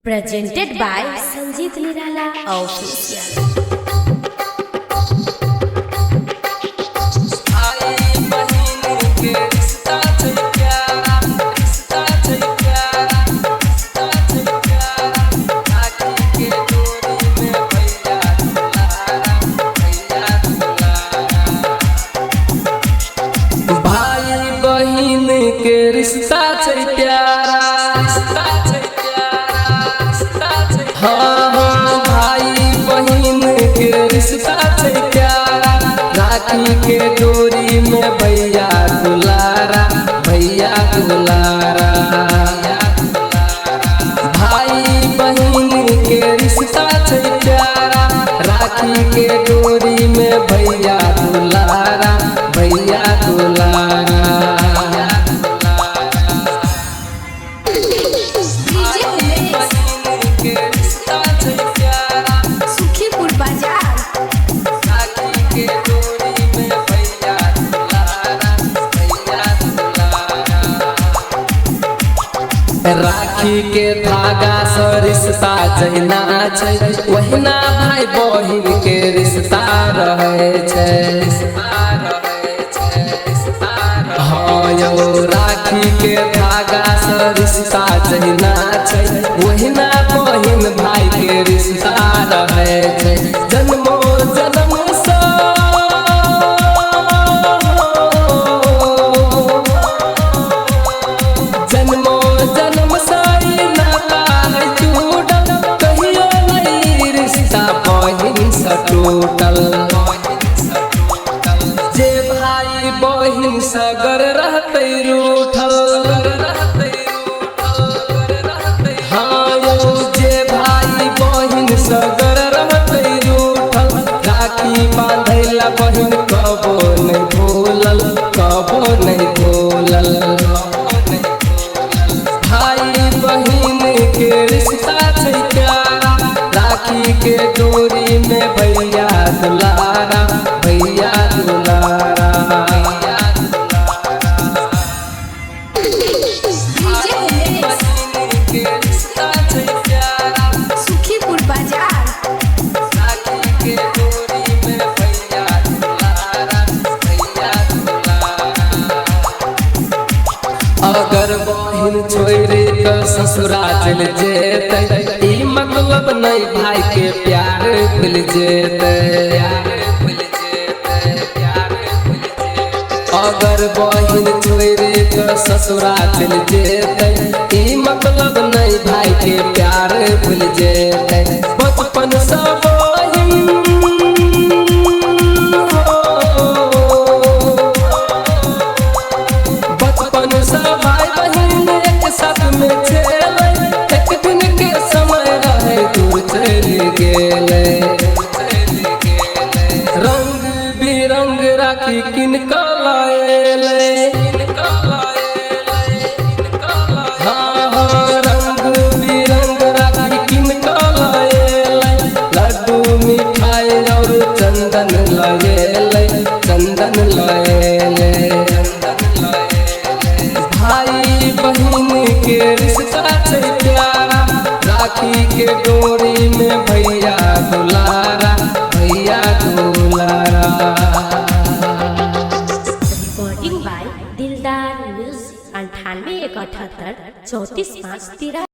Presented by Sanjeet Nirala Official. रिश्ता छै प्यारा, हाँ हाँ भाई बहिन के रिश्ता छै प्यारा। राखी के डोरी में भैया दुलारा, भैया दुलारा। भाई बहिन के रिश्ता छै प्यारा, राखी के डोरी में भैया दुलारा, भैया दुलारा। राखी के धागा से रिश्ता जहिना छै, वहिना भाई बहिन के रिश्ता रहे छै। हाँ यो राखी के धागा से रिश्ता जहिना छै, वहिना बहिन भाई के रिश्ता रहे छै। जन्मो जन्म से जन्मो जन्म से नाता है जुड़ल, कहियो नहीं रिश्ता बहिन से टूटल। जे भाई बहिन सगर रहते रूठल, हाँ यो जे भाई बहिन सगर रहते रूठल। राखी बांधैला बहिन कबो नहीं भूलल, कबो नहीं भूलल। भाई बहिन के रिश्ता छै प्यारा, राखी के डोरी में भैया दुलारा, भैया दुलारा। अगर बहिन छोड़ के ससुरा चल जेते, ई मतलब नहीं भाई के प्यार भूल जेते। अगर बहिन छोड़ के ससुरा चल जेते, ई मतलब नहीं भाई के प्यार भूल जेते। बचपन से भाई बहिन एक साथ में खेले, एक दिन के समय रहे दूर चल गेले। रंग बिरंग राखी किनका लाएले, हाँ हाँ रंग बिरंग राखी किनका लाएले। लड्डू मिठाई और चंदन लाएले, चंदन लाएले। भाई बहिन के रिश्ता छै प्यारा, राखी के डोरी में भैया दुलारा, भैया दुलारा। Recording by Dildar Music 98 71 34 5 13।